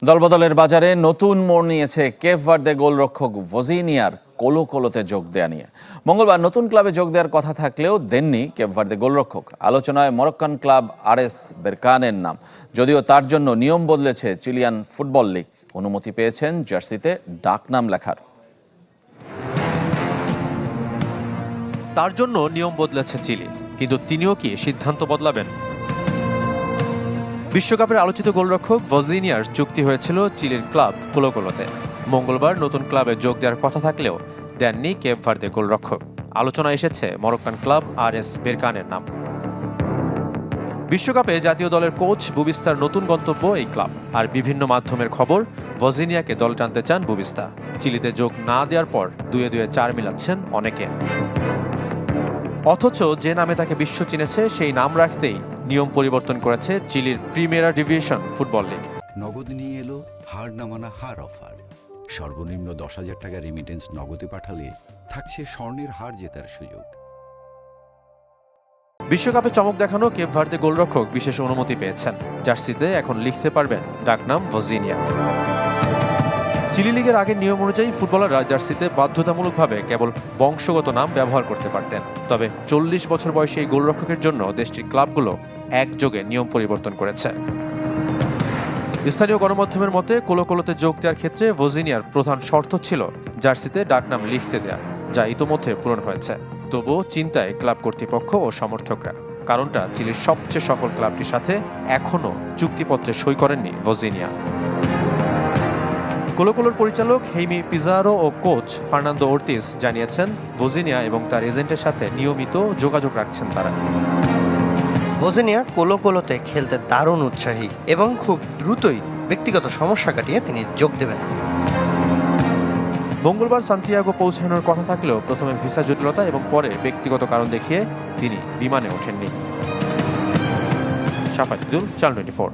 দলবদলের বাজারে নতুন মোড় নিয়েছে কেপ ভার্দে গোলরক্ষক ভজিনিয়ার কোলোতে যোগ দেয়া নিয়ে। মঙ্গলবার নতুন ক্লাবে যোগ দেওয়ার কথা থাকলেও দেননি কেপ ভার্দে গোলরক্ষক। আলোচনায় মরক্কান ক্লাব আরএস বেরকানের নাম, যদিও তার জন্য নিয়ম বদলেছে চিলিয়ান ফুটবল লীগ। অনুমতি পেয়েছেন জার্সিতে ডাকনাম লেখার। তার জন্য নিয়ম বদলেছে চিলি, কিন্তু তিনিও কি সিদ্ধান্ত বদলাবেন? বিশ্বকাপের আলোচিত গোলরক্ষক ভজিনিয়ার চুক্তি হয়েছিল চিলির ক্লাব কোলোতে। মঙ্গলবার নতুন ক্লাবে যোগ দেওয়ার কথা থাকলেও দেননি কেপ ভার্দে গোলরক্ষক। আলোচনা এসেছে মরক্কান ক্লাব আরএস বেরকানের নাম। বিশ্বকাপে জাতীয় দলের কোচ বুবিস্তার নতুন গন্তব্য এই ক্লাব। আর বিভিন্ন মাধ্যমের খবর, ভজিনিয়াকে দলে টানতে চান বুবিস্তা। চিলিতে যোগ না দেওয়ার পর দুয়ে দুয়ে চার মিলাচ্ছেন অনেকে। অথচ যে নামে তাকে বিশ্ব চিনেছে সেই নাম রাখতেই নিয়ম পরিবর্তন করেছে চিলির প্রিমিয়ার ডিভিশন ফুটবল লীগ। নগদ নিয়ে এলো হার না মানা হার অফার। সর্বনিম্ন 10,000 টাকা রেমিটেন্স নগদে পাঠালে থাকছে স্বর্ণের হার জেতার সুযোগ। বিশ্বকাপে চমক দেখানো কেপ ভার্দে গোলরক্ষক বিশেষ অনুমতি পেয়েছেন। জার্সিতে এখন লিখতে পারবেন ডাকনাম ভজিনিয়া। চিলি লিগের আগের নিয়ম অনুযায়ী ফুটবলাররা জার্সিতে বাধ্যতামূলকভাবে কেবল বংশগত নাম ব্যবহার করতে পারতেন। তবে 40 বছর বয়সী এই গোলরক্ষকের জন্য দেশটির ক্লাবগুলো একযোগে নিয়ম পরিবর্তন করেছে। স্থানীয় গণমাধ্যমের মতে কোলোতে যোগ দেওয়ার ক্ষেত্রে ভজিনিয়ার প্রধান শর্ত ছিল জার্সিতে ডাকনাম লিখতে দেয়া, যা ইতোমধ্যে পূরণ হয়েছে। তবুও চিন্তায় ক্লাব কর্তৃপক্ষ ও সমর্থকরা। কারণটা চিলির সবচেয়ে সফল ক্লাবটির সাথে এখনও চুক্তিপত্রে সই করেননি ভজিনিয়া। কোলোর পরিচালক হেইমি পিজারো ও কোচ ফার্নান্দো ওর্তিজ জানিয়েছেন, ভজিনিয়া এবং তার এজেন্টের সাথে নিয়মিত যোগাযোগ রাখছেন তারা। ভজিনিয়া কোলোতে খেলতে দারুণ উৎসাহী এবং খুব দ্রুতই ব্যক্তিগত সমস্যা কাটিয়ে তিনি যোগ দেবেন। মঙ্গলবার সান্তিয়াগো পৌঁছানোর কথা থাকলেও প্রথমে ভিসা জটিলতা এবং পরে ব্যক্তিগত কারণ দেখিয়ে তিনি বিমানে ওঠেননি। শাফাতুল, চ্যানেল 24।